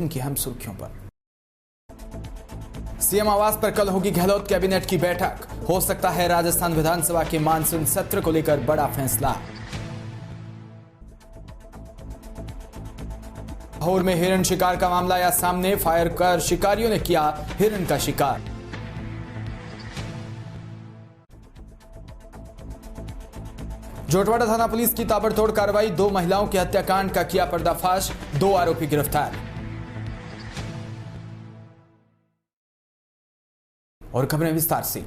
Bulletin की अहम सुर्खियों पर। सीएम आवास पर कल होगी गहलोत कैबिनेट की बैठक। हो सकता है राजस्थान विधानसभा के मानसून सत्र को लेकर बड़ा फैसला। लाहौर में हिरण शिकार का मामला आया सामने। फायर कर शिकारियों ने किया हिरण का शिकार। जोटवाड़ा थाना पुलिस की ताबड़तोड़ कार्रवाई। 2 महिलाओं के हत्याकांड का किया पर्दाफाश। 2 आरोपी गिरफ्तार। और खबरें विस्तार से।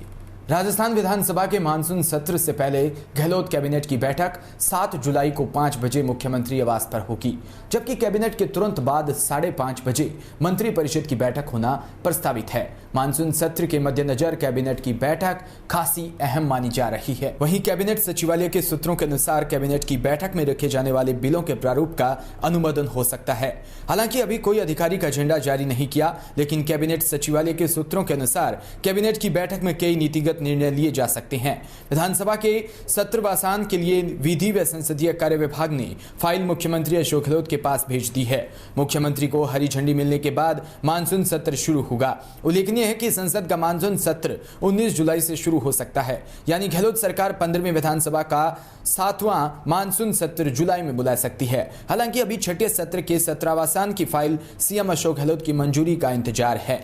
राजस्थान विधानसभा के मानसून सत्र से पहले गहलोत कैबिनेट की बैठक 7 जुलाई को 5 बजे मुख्यमंत्री आवास पर होगी, जबकि कैबिनेट के तुरंत बाद 5:30 बजे मंत्रिपरिषद की बैठक होना प्रस्तावित है। मानसून सत्र के मद्देनजर कैबिनेट की बैठक खासी अहम मानी जा रही है। वहीं कैबिनेट सचिवालय के सूत्रों के अनुसार कैबिनेट की बैठक में रखे जाने वाले बिलों के प्रारूप का अनुमोदन हो सकता है। हालांकि अभी कोई आधिकारिक एजेंडा जारी नहीं किया, लेकिन कैबिनेट सचिवालय के सूत्रों के अनुसार कैबिनेट की बैठक में कई नीतिगत निर्णय लिए जा सकते हैं। विधानसभा के सत्रवासान के लिए विधि व संसदीय कार्य विभाग ने फाइल मुख्यमंत्री अशोक गहलोत के पास भेज दी है। मुख्यमंत्री को हरी झंडी मिलने के बाद मानसून सत्र शुरू होगा। उल्लेखनीय है कि संसद का मानसून सत्र 19 जुलाई से शुरू हो सकता है, यानी गहलोत सरकार 15वीं विधानसभा का 7वां मानसून सत्र जुलाई में बुला सकती है। हालांकि अभी छठे सत्र के सत्रावसान की फाइल सीएम अशोक गहलोत की मंजूरी का इंतजार है।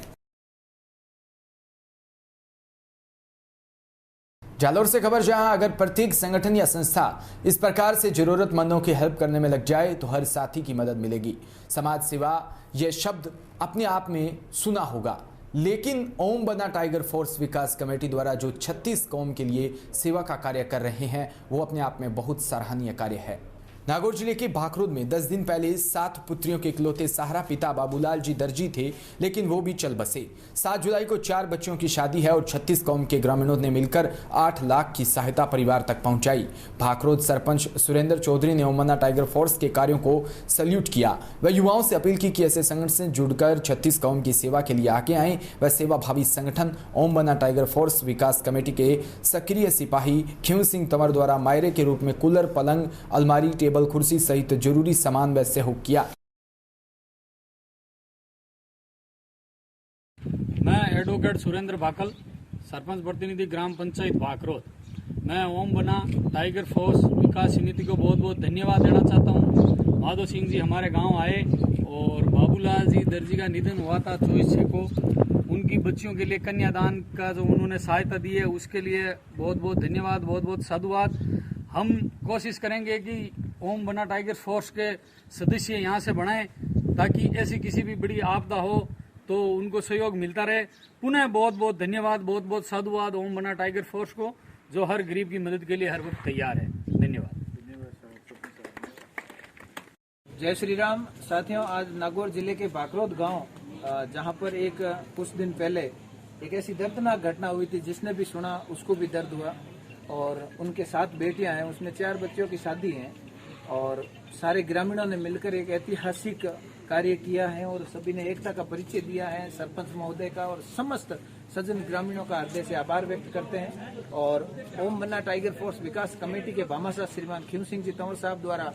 जालौर से खबर, जहां अगर प्रत्येक संगठन या संस्था इस प्रकार से जरूरतमंदों की हेल्प करने में लग जाए तो हर साथी की मदद मिलेगी। समाज सेवा यह शब्द अपने आप में सुना होगा, लेकिन ओम बना टाइगर फोर्स विकास कमेटी द्वारा जो 36 कौम के लिए सेवा का कार्य कर रहे हैं वो अपने आप में बहुत सराहनीय कार्य है। नागौर जिले के भाखरुद में 10 दिन पहले 7 पुत्रियों के इकलौते सहारा पिता बाबूलाल जी दर्जी थे, लेकिन वो भी चल बसे। 7 जुलाई को 4 बच्चों की शादी है और 36 कौम के ग्रामीणों ने मिलकर 8 लाख की सहायता परिवार तक पहुंचाई। भाखरुद सरपंच सुरेंद्र चौधरी ने ओम बना टाइगर फोर्स के कार्यों को सल्यूट किया। वह युवाओं से अपील की कि ऐसे संगठन से जुड़कर 36 कौम की सेवा के लिए आगे आए। वह सेवाभावी संगठन ओम बना टाइगर फोर्स विकास कमेटी के सक्रिय सिपाही खींव सिंह तंवर द्वारा मायरे के रूप में कूलर, पलंग, अलमारी, टेबल, कुर्सी सहित जरूरी सामान व सहयोग किया। मैं एडवोकेट सुरेंद्र भाकल, सरपंच प्रतिनिधि ग्राम पंचायत भाखरोद। मैं ओम बना टाइगर फोर्स विकास समिति को बहुत बहुत धन्यवाद देना चाहता हूं। माधो सिंह जी हमारे गांव आए और बाबूलाल जी दर्जी का निधन हुआ था 24 को। उनकी बच्चियों के लिए कन्यादान का जो उन्होंने सहायता दी है उसके लिए बहुत बहुत धन्यवाद, बहुत बहुत साधुवाद। हम कोशिश करेंगे कि ओम बना टाइगर फोर्स के सदस्य यहाँ से बढ़ाएं, ताकि ऐसी किसी भी बड़ी आपदा हो तो उनको सहयोग मिलता रहे। पुनः बहुत बहुत धन्यवाद, बहुत बहुत साधुवाद ओम बना टाइगर फोर्स को, जो हर गरीब की मदद के लिए हर वक्त तैयार है। धन्यवाद। जय श्री राम। साथियों, आज नागौर जिले के भाखरोद गांव, जहां पर कुछ दिन पहले एक ऐसी दर्दनाक घटना हुई थी, जिसने भी सुना उसको भी दर्द हुआ। और उनके 7 बेटियां हैं, उसमें 4 बच्चों की शादी है और सारे ग्रामीणों ने मिलकर एक ऐतिहासिक कार्य किया है और सभी ने एकता का परिचय दिया है। सरपंच महोदय का और समस्त सज्जन ग्रामीणों का हृदय से आभार व्यक्त करते हैं। और ओम बना टाइगर फोर्स विकास कमेटी के भामाशाह श्रीमान खींव सिंह जी तंवर साहब द्वारा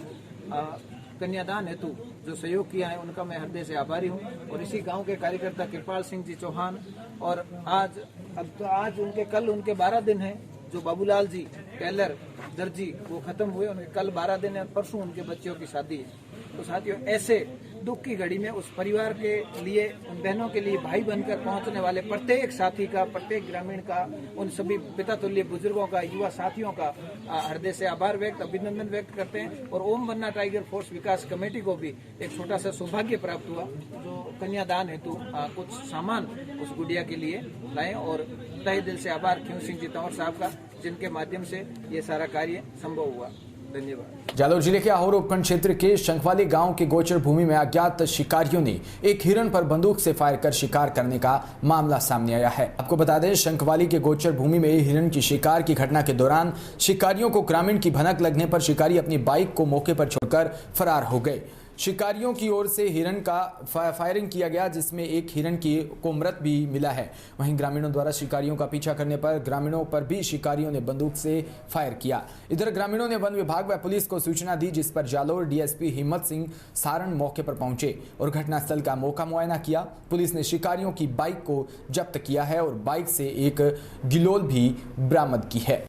कन्यादान हेतु जो सहयोग किया है उनका मैं हृदय से आभारी हूं। और इसी गांव के कार्यकर्ता कृपाल सिंह जी चौहान, और आज उनके 12 दिन हैं। जो बाबूलाल जी टेलर दर्जी वो खत्म हुए, उनके कल 12 दिन है, परसों उनके बच्चों की शादी है। तो साथियों, ऐसे दुख की घड़ी में उस परिवार के लिए, उन बहनों के लिए भाई बनकर पहुंचने वाले प्रत्येक साथी का, प्रत्येक ग्रामीण का, उन सभी पिता तुल्य बुजुर्गों का, युवा साथियों का हृदय से आभार व्यक्त, अभिनंदन व्यक्त करते हैं। और ओम बना टाइगर फोर्स विकास कमेटी को भी एक छोटा सा सौभाग्य प्राप्त हुआ, जो कन्यादान हेतु कुछ सामान उस गुड़िया के लिए लाए। और तहे दिल से आभार खींव सिंह जी तंवर साहब का, जिनके माध्यम से ये सारा कार्य संभव हुआ। धन्यवाद। जालौर जिले के आहोर उपखंड क्षेत्र के शंखवाली गांव के गोचर भूमि में अज्ञात शिकारियों ने एक हिरण पर बंदूक से फायर कर शिकार करने का मामला सामने आया है। आपको बता दें, शंखवाली के गोचर भूमि में हिरण की शिकार की घटना के दौरान शिकारियों को ग्रामीण की भनक लगने पर शिकारी अपनी बाइक को मौके पर छोड़कर फरार हो गए। शिकारियों की ओर से हिरन का फायरिंग किया गया, जिसमें एक हिरन को मृत भी मिला है। वहीं ग्रामीणों द्वारा शिकारियों का पीछा करने पर ग्रामीणों पर भी शिकारियों ने बंदूक से फायर किया। इधर ग्रामीणों ने वन विभाग व पुलिस को सूचना दी, जिस पर जालोर डीएसपी हिम्मत सिंह सारण मौके पर पहुंचे और घटनास्थल का मौका मुआयना किया। पुलिस ने शिकारियों की बाइक को जब्त किया है और बाइक से एक गिलोल भी बरामद की है।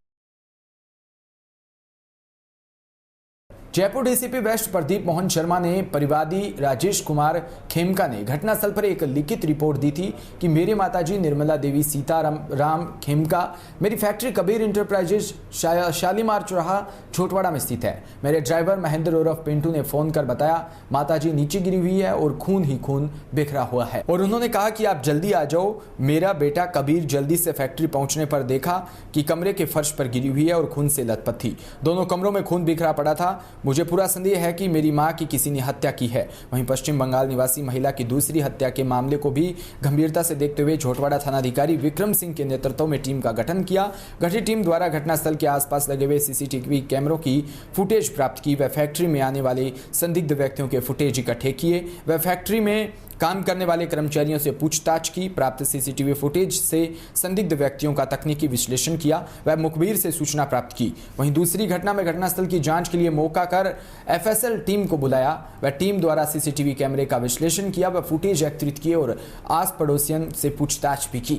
जयपुर डीसीपी वेस्ट प्रदीप मोहन शर्मा ने परिवादी राजेश कुमार खेमका ने घटनास्थल पर एक लिखित रिपोर्ट दी थी कि मेरी माताजी निर्मला देवी सीताराम खेमका मेरी फैक्ट्री कबीर इंटरप्राइजेज शालीमार चौराहा छोटवाड़ा में स्थित है। मेरे ड्राइवर महेंद्र उर्फ पिंटू ने फोन कर बताया माताजी नीचे गिरी हुई है और खून ही खून बिखरा हुआ है, और उन्होंने कहा कि आप जल्दी आ जाओ। मेरा बेटा कबीर जल्दी से फैक्ट्री पहुंचने पर देखा कि कमरे के फर्श पर गिरी हुई है और खून से लथपथ थी। दोनों कमरों में खून बिखरा पड़ा था। मुझे पूरा संदेह है कि मेरी मां की किसी ने हत्या की है। वहीं पश्चिम बंगाल निवासी महिला की दूसरी हत्या के मामले को भी गंभीरता से देखते हुए झोटवाड़ा थानाधिकारी विक्रम सिंह के नेतृत्व में टीम का गठन किया। गठित टीम द्वारा घटनास्थल के आसपास लगे हुए सीसीटीवी कैमरों की फुटेज प्राप्त की व फैक्ट्री में आने वाले संदिग्ध व्यक्तियों के फुटेज इकट्ठे किए व फैक्ट्री में काम करने वाले कर्मचारियों से पूछताछ की। प्राप्त सीसीटीवी फुटेज से संदिग्ध व्यक्तियों का तकनीकी विश्लेषण किया व मुखबिर से सूचना प्राप्त की। वहीं दूसरी घटना में घटनास्थल की जांच के लिए मौका कर एफएसएल टीम को बुलाया व टीम द्वारा सीसीटीवी कैमरे का विश्लेषण किया व फुटेज एकत्रित किए और आस पड़ोसियों से पूछताछ भी की।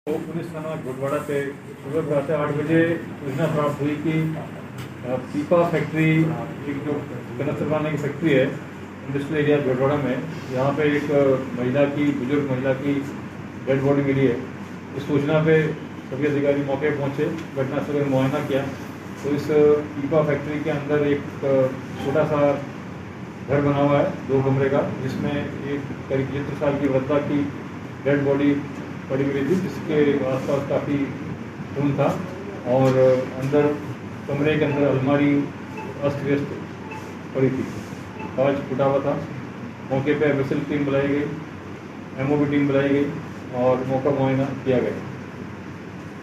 पुलिस थाना झोटवाड़ा से सुबह प्रातः 8 बजे सूचना प्राप्त हुई कि पीपा फैक्ट्री एक जो कनस्तर बनाने की फैक्ट्री है इंडस्ट्रियल एरिया झोटवाड़ा में, यहाँ पे एक बुजुर्ग महिला की डेड बॉडी मिली है। इस सूचना पे सभी अधिकारी मौके पर पहुँचे, घटनास्थल पर मुआयना किया तो इस पीपा फैक्ट्री के अंदर एक छोटा सा घर बना हुआ है 2 कमरे का, जिसमें एक करीब 70 साल की वृद्धा की डेड बॉडी पड़ी हुई थी, जिसके आसपास काफ़ी खून था और अंदर कमरे के अंदर अलमारी अस्त व्यस्त पड़ी थी, कांच फूटा हुआ था। मौके पर एफएसएल टीम बुलाई गई, एमओबी टीम बुलाई गई और मौका मुआयना किया गया।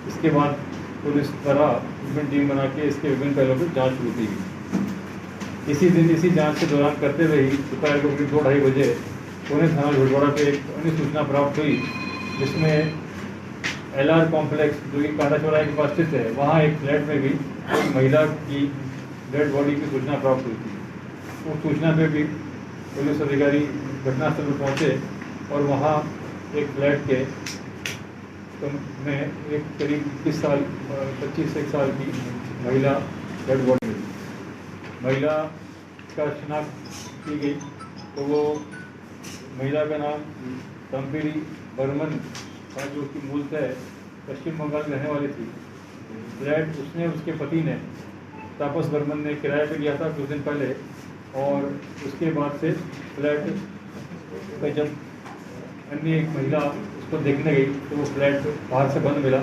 इसके बाद पुलिस द्वारा विभिन्न टीम बना के इसके विभिन्न पहलुओं पर जाँच शुरू की गई। इसी दिन इसी जाँच के दौरान करते हुए ही दोपहर को करीब 2-2:30 बजे पुणे थाना झोटवाड़ा पे एक अन्य सूचना प्राप्त हुई, जिसमें LR कॉम्प्लेक्स जो कि कांटा चौराहे के पास स्थित है, वहाँ एक फ्लैट में भी एक महिला की डेड बॉडी की सूचना प्राप्त हुई थी। उस सूचना पे भी पुलिस अधिकारी घटनास्थल पर पहुँचे और वहाँ एक फ्लैट के में एक करीब 25 साल की महिला डेड बॉडी मिली। महिला का शिनाख्त की गई तो वो महिला का नाम तम्पेरी बर्मन था, जो कि मूलतः पश्चिम बंगाल में रहने वाली थी। फ्लैट उसने उसके पति ने तापस बर्मन ने किराए पे लिया था कुछ दिन पहले, और उसके बाद से फ्लैट पे जब अन्य एक महिला उसको देखने गई तो वो फ्लैट बाहर से बंद मिला।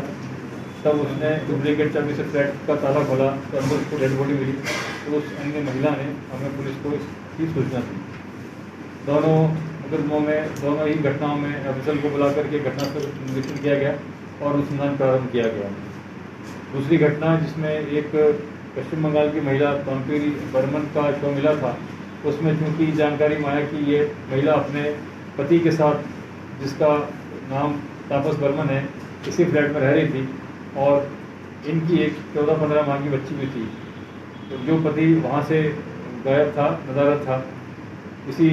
तब उसने डुप्लीकेट चाबी से फ्लैट का ताला खोला तो अंदर उसको डेड बॉडी मिली। तो उस अन्य महिला ने हमें पुलिस को इसकी सूचना दी। दोनों ही घटनाओं में एफएसएल को बुला करके घटनास्थल का निरीक्षण किया गया और अनुसंधान प्रारंभ किया गया। दूसरी घटना जिसमें एक पश्चिम बंगाल की महिला तम्पेरी बर्मन का शव मिला था, उसमें चूँकि जानकारी में आया कि ये महिला अपने पति के साथ, जिसका नाम तापस बर्मन है, इसी फ्लैट में रह रही थी और इनकी एक 14-15 माह की बच्ची भी थी। तो जो पति वहाँ से गायब था, नदारद था, इसी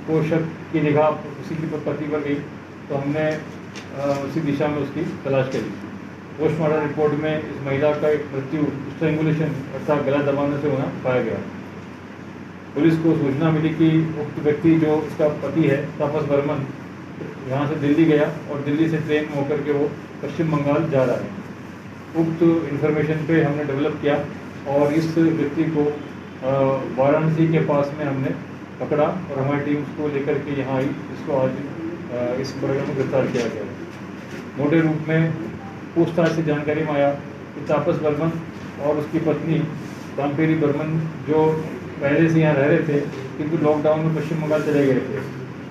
को शक की निगाह उसी की पति पर गई तो हमने उसी दिशा में उसकी तलाश करी। पोस्टमार्टम रिपोर्ट में इस महिला का एक मृत्यु स्ट्रैंगुलेशन अर्थात गला दबाने से होना पाया गया। पुलिस को सूचना मिली कि उक्त व्यक्ति जो उसका पति है तापस बर्मन यहाँ से दिल्ली गया और दिल्ली से ट्रेन में होकर के वो पश्चिम बंगाल जा रहा है। उक्त इन्फॉर्मेशन पे हमने डेवलप किया और इस व्यक्ति को वाराणसी के पास में हमने पकड़ा और हमारी टीम उसको लेकर के यहाँ आई। इसको आज इस प्रोग्राम में गिरफ्तार किया गया। मोटे रूप में पूछताछ से जानकारी में आया कि तापस बर्मन और उसकी पत्नी तम्पेरी बर्मन जो पहले से यहाँ रह रहे थे, किंतु लॉकडाउन में पश्चिम बंगाल चले गए थे।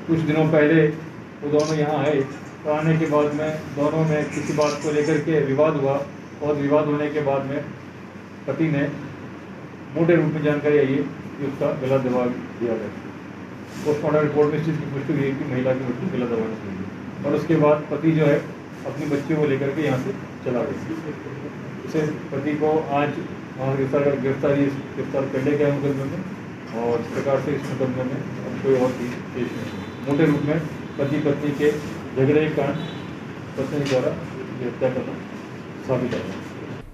कुछ दिनों पहले वो दोनों यहाँ आए तो आने के बाद में दोनों में किसी बात को लेकर के विवाद हुआ और विवाद होने के बाद में पति ने मोटे रूप में जानकारी आई है कि उसका गला दबा दिया गया। पोस्टमार्टम रिपोर्ट में इस चीज़ की पुष्टि हुई है कि महिला की मृत्यु गला दबाने से हुई है और उसके बाद पति जो है अपनी बच्चियों को लेकर के यहाँ से चला गया। इसे पति को आज वहाँ गिरफ्तार कर ले गया मुकदमे में और इस प्रकार से इस मुकदमे में अब कोई और चीज पेश नहीं। मोटे रूप में पति पत्नी के झगड़े के कारण पत्नी द्वारा हत्या करना साबित है।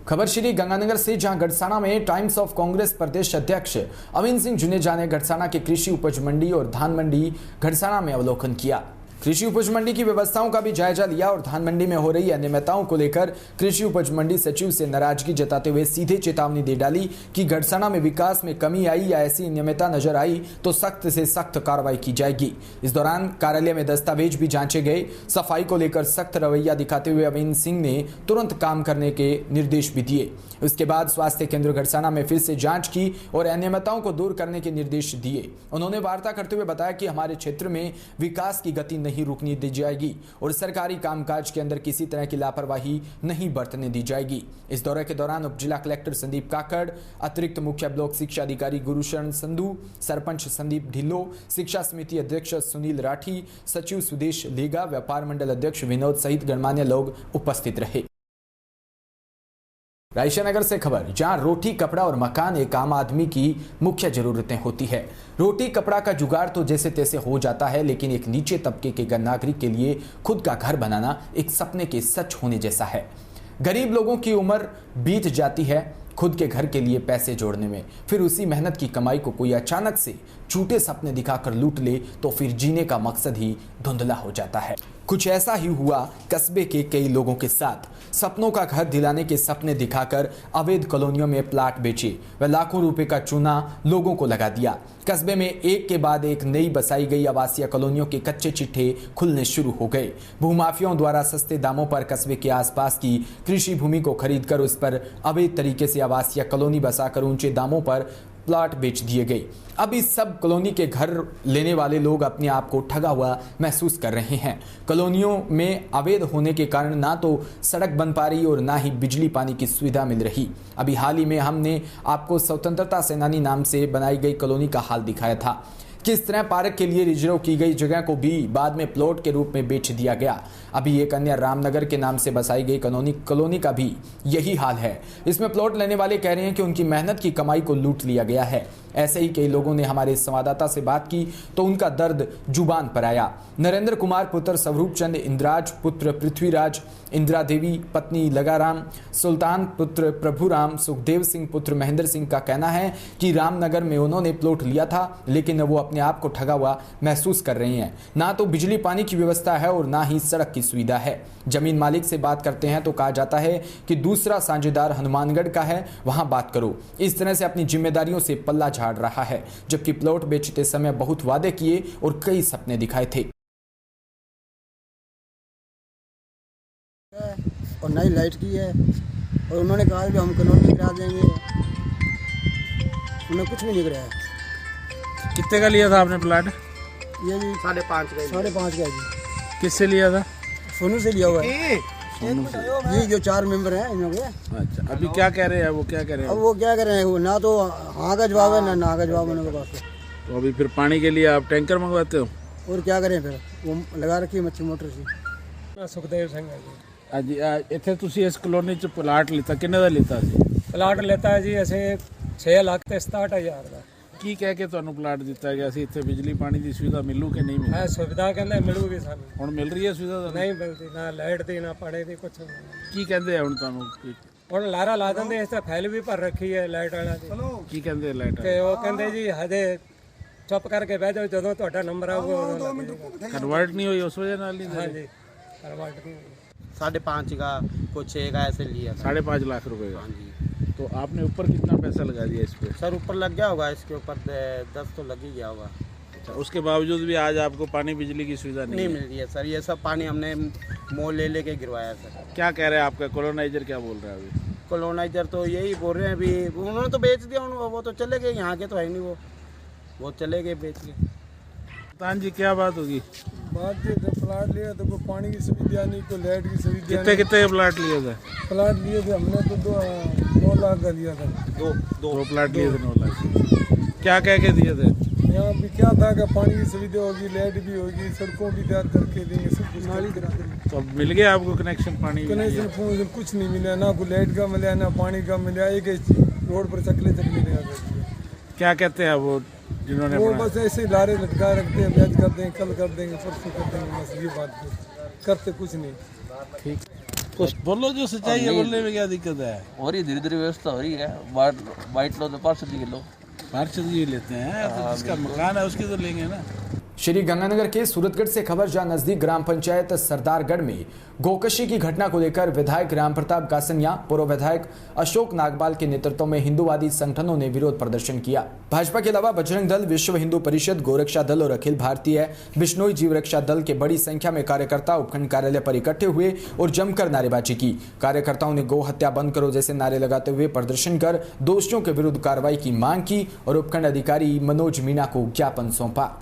खबर श्री गंगानगर से, जहां गढ़साना में टाइम्स ऑफ कांग्रेस प्रदेश अध्यक्ष अविन सिंह जुनेजा ने गढ़साना के कृषि उपज मंडी और धान मंडी गढ़साना में अवलोकन किया। कृषि उपज मंडी की व्यवस्थाओं का भी जायजा लिया और धान मंडी में हो रही अनियमितताओं को लेकर कृषि उपज मंडी सचिव से नाराजगी जताते हुए सीधे चेतावनी दे डाली कि गढ़साना में विकास में कमी आई या ऐसी अनियमितता नजर आई तो सख्त से सख्त कार्रवाई की जाएगी। इस दौरान कार्यालय में दस्तावेज भी जांचे गए। सफाई को लेकर सख्त रवैया दिखाते हुए अविन सिंह ने तुरंत काम करने के निर्देश भी दिए। उसके बाद स्वास्थ्य केंद्र गढ़साना में फिर से जांच की और अनियमितताओं को दूर करने के निर्देश दिए। उन्होंने वार्ता करते हुए बताया कि हमारे क्षेत्र में विकास की गति नहीं रुकने दी जाएगी और सरकारी कामकाज के अंदर किसी तरह की लापरवाही नहीं बरतने दी जाएगी। इस दौरे के दौरान उप जिला कलेक्टर संदीप काकड़, अतिरिक्त मुख्य ब्लॉक शिक्षा अधिकारी गुरुशरण संधू, सरपंच संदीप ढिल्लो, शिक्षा समिति अध्यक्ष सुनील राठी, सचिव सुदेश लेगा, व्यापार मंडल अध्यक्ष विनोद सहित गणमान्य लोग उपस्थित रहे। रायशानगर से खबर, जहां रोटी, कपड़ा और मकान एक आम आदमी की मुख्य जरूरतें होती है। रोटी कपड़ा का जुगाड़ तो जैसे तैसे हो जाता है, लेकिन एक नीचे तबके के नागरिक के लिए खुद का घर बनाना एक सपने के सच होने जैसा है। गरीब लोगों की उम्र बीत जाती है खुद के घर के लिए पैसे जोड़ने में, फिर उसी मेहनत की कमाई को कोई अचानक से झूठे सपने दिखाकर लूट ले तो फिर जीने का मकसद ही धुंधला हो जाता है। कुछ ऐसा ही हुआ कस्बे के कई लोगों के साथ। सपनों का घर दिलाने के सपने दिखाकर अवैध कॉलोनियों में प्लाट बेचे व लाखों रुपए का चूना लोगों को लगा दिया। कस्बे में एक के बाद एक नई बसाई गई आवासीय कॉलोनियों के कच्चे चिट्ठे खुलने शुरू हो गए। भूमाफियाओं द्वारा सस्ते दामों पर कस्बे के आसपास की कृषि भूमि को खरीदकर उस पर अवैध तरीके से आवासीय कॉलोनी बसाकर ऊंचे दामों पर प्लाट बेच दिए गए। अब इस सब कॉलोनी के घर लेने वाले लोग अपने आप को ठगा हुआ महसूस कर रहे हैं। कॉलोनियों में अवैध होने के कारण ना तो सड़क बन पा रही और ना ही बिजली पानी की सुविधा मिल रही। अभी हाल ही में हमने आपको स्वतंत्रता सेनानी नाम से बनाई गई कॉलोनी का हाल दिखाया था। किस तरह पार्क के लिए रिजर्व की गई जगह को भी बाद में प्लॉट के रूप में बेच दिया गया। अभी एक अन्य रामनगर के नाम से बसाई गई कॉलोनी का भी यही हाल है। इसमें प्लॉट लेने वाले कह रहे हैं कि उनकी मेहनत की कमाई को लूट लिया गया है। ऐसे ही कई लोगों ने हमारे संवाददाता से बात की तो उनका दर्द जुबान पर आया। नरेंद्र कुमार पुत्र स्वरूप चंद, इंद्राज पुत्र पृथ्वीराज, इंदिरा देवी पत्नी लगाराम, सुल्तान पुत्र प्रभुराम, सुखदेव सिंह पुत्र महेंद्र सिंह का कहना है कि रामनगर में उन्होंने प्लॉट लिया था, लेकिन वो अपने आप को ठगा हुआ महसूस कर रहे हैं। ना तो बिजली पानी की व्यवस्था है और ना ही सड़क की सुविधा है। जमीन मालिक से बात करते हैं तो कहा जाता है कि दूसरा साझेदार हनुमानगढ़ का है, वहां बात करो। इस तरह से अपनी जिम्मेदारियों से पल्ला झाड़ रहा है, जबकि प्लॉट बेचते समय बहुत वादे किए और कई सपने दिखाए थे। और नई लाइट की है और उन्होंने कहा कि हम कॉलोनी गिरा देंगे, उन्हें कुछ भी नहीं गिराया। कितने का लिया था आपने प्लाट? ये जी 5.5 का जी। किससे लिया था? सोनू से लिया हुआ है। ये जो 4 मेंबर हैं इन लोग। अच्छा, अभी क्या कह रहे हैं वो? क्या कह रहे हैं अब वो क्या कर रहे हैं, वो ना तो हाँ का जवाब है ना का जवाब उनके पास। तो अभी फिर पानी के लिए आप टैंकर मंगवाते हो? और क्या करें फिर, वो लगा रखी है मच्छी मोटर से। सुखदेव सिंह है जी। ਇੱਥੇ ਤੁਸੀਂ ਇਸ ਕਲੋਨੀ ਚ ਪਲਾਟ ਲਿੱਤਾ, ਕਿੰਨੇ ਦਾ ਲਿੱਤਾ ਸੀ? ਪਲਾਟ ਲੈਤਾ ਹੈ ਜੀ ਅਸੀਂ 6 ਲੱਖ ਤੇ 67,000 ਦਾ। ਕੀ ਕਹਿ ਕੇ ਤੁਹਾਨੂੰ ਪਲਾਟ ਦਿੱਤਾ ਗਿਆ ਸੀ? ਇੱਥੇ ਬਿਜਲੀ ਪਾਣੀ ਦੀ ਸੁਵਿਧਾ ਮਿਲੂ ਕਿ ਨਹੀਂ ਮਿਲੂ? ਹੈ ਸੁਵਿਧਾ ਕਹਿੰਦੇ ਮਿਲੂਗੀ ਸਾਨੂੰ। ਹੁਣ ਮਿਲ ਰਹੀ ਹੈ ਸੁਵਿਧਾ? ਨਹੀਂ ਮਿਲਦੀ, ਨਾ ਲਾਈਟ ਦੀ ਨਾ ਪਾਣੀ ਦੀ ਕੁਛ। ਕੀ ਕਹਿੰਦੇ ਆ ਹੁਣ ਤੁਹਾਨੂੰ? ਹੁਣ ਲਾਰਾ ਲਾ ਦਿੰਦੇ, ਇਸ ਤੇ ਫਾਈਲ ਵੀ ਭਰ ਰੱਖੀ ਹੈ ਲਾਈਟ ਵਾਲਾ ਦੀ। ਕੀ ਕਹਿੰਦੇ ਲਾਈਟ? ਤੇ ਉਹ ਕਹਿੰਦੇ ਜੀ ਹਜੇ ਚੁੱਪ ਕਰਕੇ ਬਹਿ ਜਾਓ, ਜਦੋਂ ਤੁਹਾਡਾ ਨੰਬਰ ਆਊਗਾ ਉਦੋਂ ਲੱਗੇਗਾ। ਕਨਵਰਟ ਨਹੀਂ ਹੋਈ ਉਸ ਵਜ੍ਹਾ ਨਾਲ? ਨਹੀਂ ਹਾਂਜੀ, ਕਰਵਾਟ ਨਹੀਂ ਹੋਈ। 5.5 का कुछ 6 का ऐसे लिया था। 5.5 लाख रुपए का? हाँ जी। तो आपने ऊपर कितना पैसा लगा दिया इस पे? सर ऊपर लग गया होगा, इसके ऊपर 10 तो लग ही गया होगा। अच्छा, उसके बावजूद भी आज आपको पानी बिजली की सुविधा नहीं मिल रही है सर। ये सब पानी हमने मोल ले के गिरवाया सर। क्या कह रहे हैं आपका कॉलोनाइजर, क्या बोल रहा है अभी? कॉलोनाइजर तो यही बोल रहे हैं, अभी उन्होंने तो बेच दिया, वो तो चले गए, यहाँ के तो है नहीं, वो चले गए बेच के। तान जी क्या बात होगी? बात ये जब प्लाट लिया तो कोई पानी की सुविधा नहीं, कोई लाइट की सुविधा कितने नहीं। कितने प्लाट लिए थे? प्लाट लिए थे हमने तो 2 लाख का लिया था। दो प्लाट लिए थे 9 लाख। क्या कह के दिए थे? यहाँ भी क्या था कि पानी की सुविधा होगी, लाइट भी होगी, सड़कों भी तैयार करके देंगे, सब कुछ नाली करा देंगे। तो अब मिल गया आपको कनेक्शन पानी? कनेक्शन कुछ नहीं मिला, ना कोई लाइट का मिला ना पानी का मिला। एक रोड पर चकले क्या कहते हैं वो जिन्होंने वो बस ऐसे ही लारे लटका रखते हैं, ब्याज कर देंगे, कल कर देंगे, परसों कर देंगे, बस ये बात करते कुछ नहीं। ठीक, कुछ बोलो जो सच्चाई है, बोलने में क्या दिक्कत है? हो रही धीरे धीरे व्यवस्था हो रही है। वाइट लो तो 500 किलो लेते हैं, तो जिसका मकान है उसकी तो लेंगे ना। श्री गंगानगर के सूरतगढ़ से खबर, जहां नजदीक ग्राम पंचायत सरदारगढ़ में गोकशी की घटना को लेकर विधायक रामप्रताप गासनिया, पूर्व विधायक अशोक नागपाल के नेतृत्व में हिंदूवादी संगठनों ने विरोध प्रदर्शन किया। भाजपा के अलावा बजरंग दल, विश्व हिंदू परिषद, गोरक्षा दल और अखिल भारतीय बिश्नोई जीव रक्षा दल के बड़ी संख्या में कार्यकर्ता उपखंड कार्यालय पर इकट्ठे हुए और जमकर नारेबाजी की। कार्यकर्ताओं ने गौ हत्या बंद करो जैसे नारे लगाते हुए प्रदर्शन कर दोषियों के विरुद्ध कार्रवाई की मांग की और उपखंड अधिकारी मनोज मीणा को ज्ञापन सौंपा।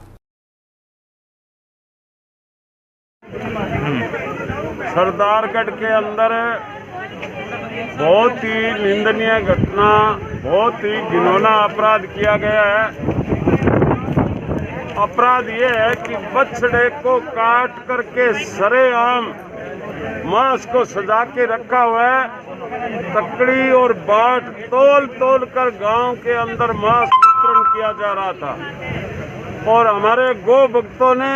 सरदारगढ़ के अंदर बहुत ही निंदनीय घटना, बहुत ही घिनौना अपराध किया गया है। अपराध ये है कि बछड़े को काट करके सरेआम मांस को सजा के रखा हुआ है। तकड़ी और बाट तोल तोल कर गांव के अंदर मांस वितरण किया जा रहा था और हमारे गो भक्तों ने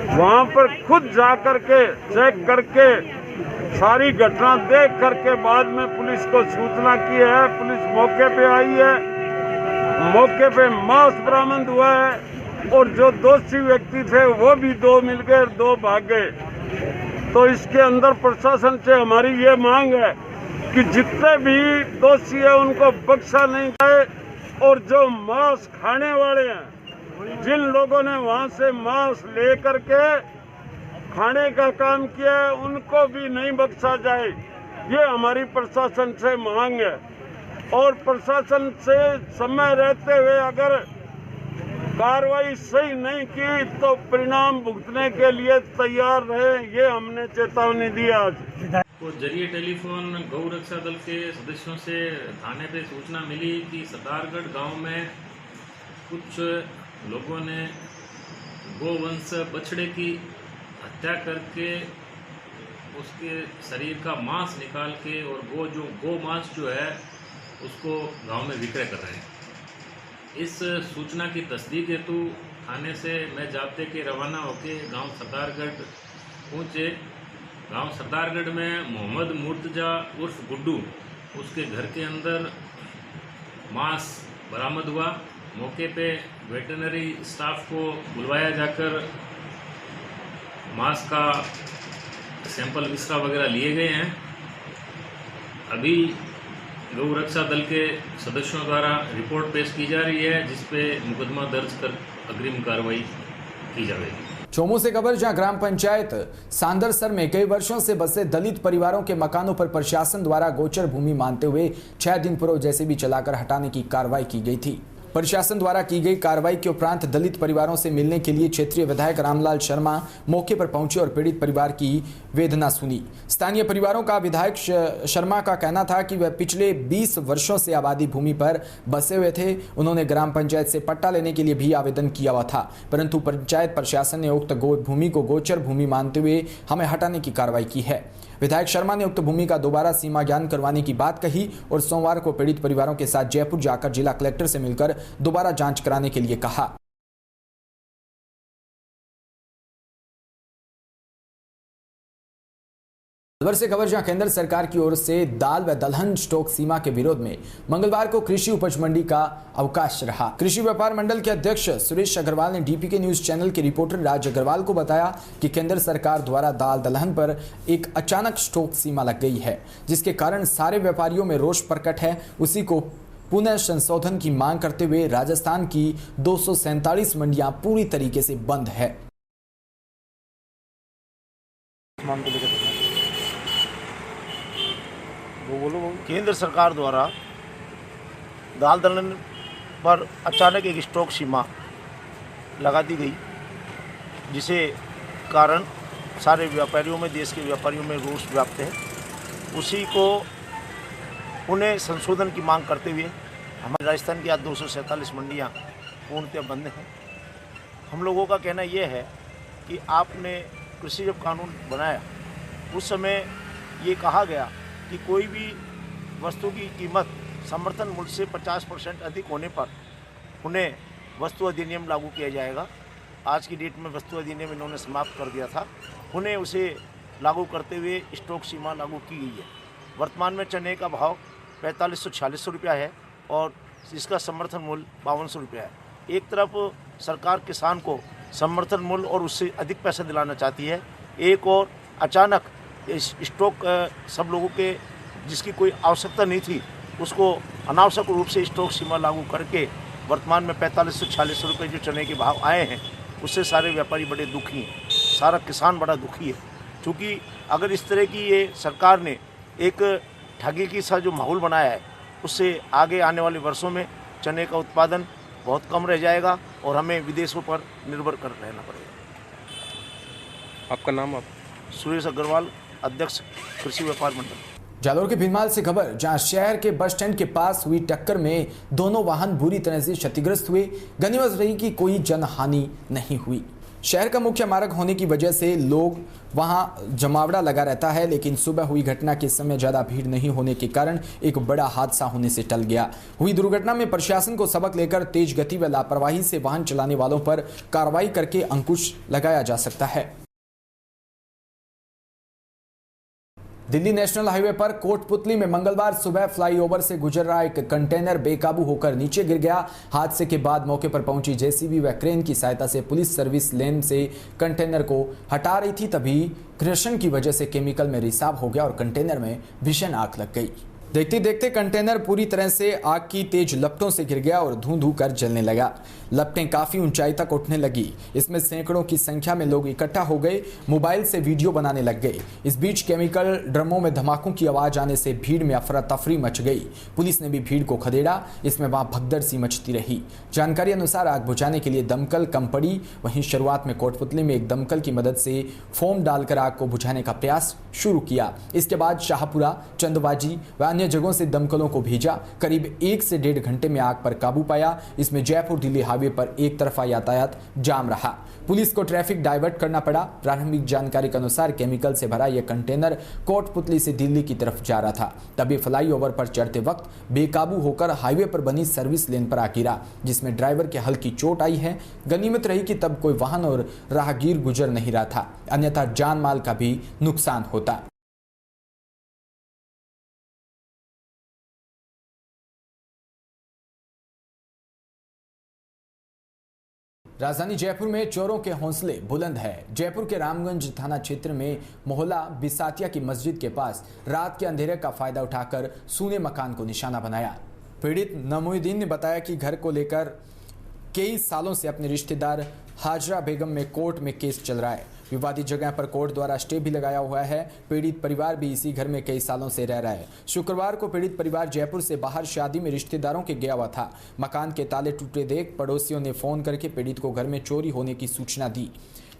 वहां पर खुद जाकर के चेक करके सारी घटना देख करके बाद में पुलिस को सूचना की है। पुलिस मौके पे आई है, मौके पे मांस बरामद हुआ है और जो दोषी व्यक्ति थे वो भी 2 मिल गए और 2 भाग गए। तो इसके अंदर प्रशासन से हमारी ये मांग है कि जितने भी दोषी है उनको बख्शा नहीं जाए और जो मांस खाने वाले हैं, जिन लोगों ने वहां से मांस ले करके खाने का काम किया है, उनको भी नहीं बख्शा जाए। ये हमारी प्रशासन से मांग है और प्रशासन से समय रहते हुए अगर कार्रवाई सही नहीं की तो परिणाम भुगतने के लिए तैयार रहे, ये हमने चेतावनी दी आज। तो जरिए टेलीफोन गौ रक्षा दल के सदस्यों से थाने पे सूचना मिली कि सरदारगढ़ गांव में कुछ लोगों ने गोवंश बछड़े की हत्या करके उसके शरीर का मांस निकाल के और गो मांस जो है उसको गांव में विक्रय कर रहे हैं। इस सूचना की तस्दीक हेतु थाने से मैं जाब्ते के रवाना होकर गांव सरदारगढ़ पहुंचे। गांव सरदारगढ़ में मोहम्मद मुर्तजा उर्फ गुड्डू, उसके घर के अंदर मांस बरामद हुआ। मौके पे वेटरनरी स्टाफ को बुलवाया जाकर मांस का सैंपल विस्रा वगैरह लिए गए हैं। अभी गौ रक्षा दल के सदस्यों द्वारा रिपोर्ट पेश की जा रही है, जिस पे मुकदमा दर्ज कर अग्रिम कार्रवाई की जाएगी। चोमू से खबर, जहां ग्राम पंचायत सांदरसर में कई वर्षों से बसे दलित परिवारों के मकानों पर प्रशासन द्वारा गोचर भूमि मानते हुए 6 दिन पूर्व जेसीबी चलाकर हटाने की कार्रवाई की गई थी। प्रशासन द्वारा की गई कार्रवाई के उपरांत दलित परिवारों से मिलने के लिए क्षेत्रीय विधायक रामलाल शर्मा मौके पर पहुंचे और पीड़ित परिवार की वेदना सुनी। स्थानीय परिवारों का विधायक शर्मा का कहना था कि वह पिछले 20 वर्षों से आबादी भूमि पर बसे हुए थे। उन्होंने ग्राम पंचायत से पट्टा लेने के लिए भी आवेदन किया हुआ था, परंतु पंचायत प्रशासन ने उक्त भूमि को गोचर भूमि मानते हुए हमें हटाने की कार्रवाई की है। विधायक शर्मा ने उक्त भूमि का दोबारा सीमा ज्ञान करवाने की बात कही और सोमवार को पीड़ित परिवारों के साथ जयपुर जाकर जिला कलेक्टर से मिलकर दोबारा जांच कराने के लिए कहा। खबर से खबर, जहां केंद्र सरकार की ओर से दाल व दलहन स्टॉक सीमा के विरोध में मंगलवार को कृषि उपज मंडी का अवकाश रहा। कृषि व्यापार मंडल के अध्यक्ष सुरेश अग्रवाल ने डीपीके न्यूज चैनल के रिपोर्टर राज अग्रवाल को बताया कि केंद्र सरकार द्वारा दाल दलहन पर एक अचानक स्टॉक सीमा लग गई है, जिसके कारण सारे व्यापारियों में रोष प्रकट है। उसी को पुनः संशोधन की मांग करते हुए राजस्थान की 247 मंडियां पूरी तरीके से बंद है। केंद्र सरकार द्वारा दाल दलहन पर अचानक एक स्टॉक सीमा लगा दी गई, जिसे कारण सारे व्यापारियों में, देश के व्यापारियों में रोष व्याप्त है। उसी को उन्हें संशोधन की मांग करते हुए हमारे राजस्थान की आज 247 मंडियाँ पूर्णतः बंद हैं। हम लोगों का कहना यह है कि आपने कृषि जब कानून बनाया उस समय ये कहा गया कि कोई भी वस्तु की कीमत समर्थन मूल्य से 50% अधिक होने पर उन्हें वस्तु अधिनियम लागू किया जाएगा। आज की डेट में वस्तु अधिनियम इन्होंने समाप्त कर दिया था, उन्हें उसे लागू करते हुए स्टॉक सीमा लागू की गई है। वर्तमान में चने का भाव 4546 रुपया है और इसका समर्थन मूल्य 5200 रुपया है। एक तरफ सरकार किसान को समर्थन मूल्य और उससे अधिक पैसा दिलाना चाहती है, एक और अचानक स्टॉक सब लोगों के जिसकी कोई आवश्यकता नहीं थी उसको अनावश्यक रूप से स्टॉक सीमा लागू करके वर्तमान में 4546 रुपये जो चने के भाव आए हैं उससे सारे व्यापारी बड़े दुखी हैं, सारा किसान बड़ा दुखी है। क्योंकि अगर इस तरह की ये सरकार ने एक ठगी की सा जो माहौल बनाया है उससे आगे आने वाले वर्षों में चने का उत्पादन बहुत कम रह जाएगा और हमें विदेशों पर निर्भर कर रहना पड़ेगा। आपका नाम? आप? सुरेश अग्रवाल, अध्यक्ष कृषि व्यापार मंडल। जालोर के भीनमाल से खबर, जहां शहर के बस स्टैंड के पास हुई टक्कर में दोनों वाहन बुरी तरह से क्षतिग्रस्त हुए। गनीमत रही कि कोई जनहानि नहीं हुई। शहर का मुख्य मार्ग होने की वजह से लोग वहां जमावड़ा लगा रहता है, लेकिन सुबह हुई घटना के समय ज्यादा भीड़ नहीं होने के कारण एक बड़ा हादसा होने से टल गया। हुई दुर्घटना में प्रशासन को सबक लेकर तेज गति व लापरवाही से वाहन चलाने वालों पर कार्रवाई करके अंकुश लगाया जा सकता है। दिल्ली नेशनल हाईवे पर कोटपुतली में मंगलवार सुबह फ्लाईओवर से गुजर रहा एक कंटेनर बेकाबू होकर नीचे गिर गया। हादसे के बाद मौके पर पहुंची जेसीबी व क्रेन की सहायता से पुलिस सर्विस लेन से कंटेनर को हटा रही थी, तभी घर्षण की वजह से केमिकल में रिसाव हो गया और कंटेनर में भीषण आग लग गई। देखते देखते कंटेनर पूरी तरह से आग की तेज लपटों से गिर गया और धू धू कर जलने लगा। लपटें काफी ऊंचाई तक उठने लगी। इसमें सैकड़ों की संख्या में लोग इकट्ठा हो गए, मोबाइल से वीडियो बनाने लग गए। इस बीच केमिकल ड्रमों में धमाकों की आवाज आने से भीड़ में अफरा तफरी मच गई। पुलिस ने भी भीड़ को खदेड़ा, इसमें वहां भगदड़ सी मचती रही। जानकारी अनुसार आग बुझाने के लिए दमकल कम पड़ी। वहीं शुरुआत में कोटपुतली में एक दमकल की मदद से फोम डालकर आग को बुझाने का प्रयास शुरू किया। इसके बाद शाहपुरा, चंदबाजी व अन्य जगहों से दमकलों को भेजा। करीब 1 से 1.5 घंटे में आग पर काबू पाया। इसमें जयपुर दिल्ली हाईवे पर एक तरफा यातायात जाम रहा। पुलिस को ट्रैफिक डाइवर्ट करना पड़ा। प्रारंभिक जानकारी के अनुसार केमिकल से भरा यह कंटेनर कोटपुतली से दिल्ली की तरफ जा रहा था। तभी फ्लाईओवर पर चढ़ते वक्त बेकाबू होकर हाईवे पर बनी सर्विस लेन पर आ गिरा, जिसमें ड्राइवर के हल्की चोट आई है। गनीमत रही कि तब कोई वाहन और राहगीर गुजर नहीं रहा था, अन्यथा जान माल का भी नुकसान होता। राजधानी जयपुर में चोरों के हौसले बुलंद है। जयपुर के रामगंज थाना क्षेत्र में मोहल्ला बिसातिया की मस्जिद के पास रात के अंधेरे का फायदा उठाकर सूने मकान को निशाना बनाया। पीड़ित नमोउद्दीन ने बताया कि घर को लेकर कई सालों से अपने रिश्तेदार हाजरा बेगम में कोर्ट में केस चल रहा है। विवादित जगह पर कोर्ट द्वारा स्टे भी लगाया हुआ है। पीड़ित परिवार भी इसी घर में कई सालों से रह रहा है। शुक्रवार को पीड़ित परिवार जयपुर से बाहर शादी में रिश्तेदारों के गया हुआ था। मकान के ताले टूटे देख पड़ोसियों ने फोन करके पीड़ित को घर में चोरी होने की सूचना दी।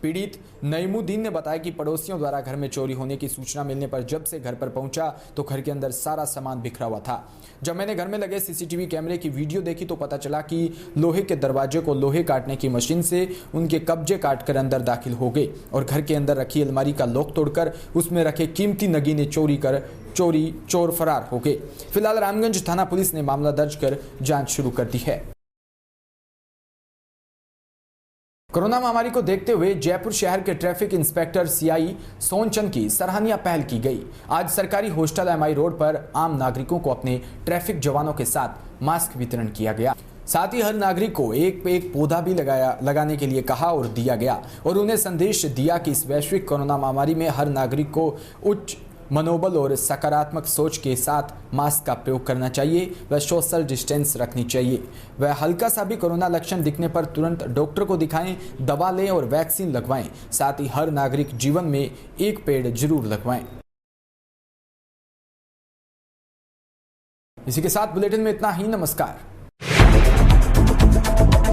पीड़ित नईमुद्दीन ने बताया कि पड़ोसियों द्वारा घर में चोरी होने की सूचना मिलने पर जब से घर पर पहुंचा तो घर के अंदर सारा सामान बिखरा हुआ था। जब मैंने घर में लगे सीसीटीवी कैमरे की वीडियो देखी तो पता चला कि लोहे के दरवाजे को लोहे काटने की मशीन से उनके कब्जे काटकर अंदर दाखिल हो गए और घर के अंदर रखी अलमारी का लॉक तोड़कर उसमें रखे कीमती नगीने चोर फरार हो गए। फिलहाल रामगंज थाना पुलिस ने मामला दर्ज कर जांच शुरू कर दी है। कोरोना महामारी को देखते हुए जयपुर शहर के ट्रैफिक इंस्पेक्टर सीआई सोनचंद की सराहनीय पहल की गई। आज सरकारी हॉस्टल एमआई रोड पर आम नागरिकों को अपने ट्रैफिक जवानों के साथ मास्क वितरण किया गया। साथ ही हर नागरिक को एक पौधा भी लगाने के लिए कहा और दिया गया और उन्हें संदेश दिया कि इस वैश्विक कोरोना महामारी में हर नागरिक को उच्च मनोबल और सकारात्मक सोच के साथ मास्क का प्रयोग करना चाहिए व सोशल डिस्टेंस रखनी चाहिए। वह हल्का सा भी कोरोना लक्षण दिखने पर तुरंत डॉक्टर को दिखाएं, दवा लें और वैक्सीन लगवाएं। साथ ही हर नागरिक जीवन में एक पेड़ जरूर लगवाएं। इसी के साथ बुलेटिन में इतना ही। नमस्कार।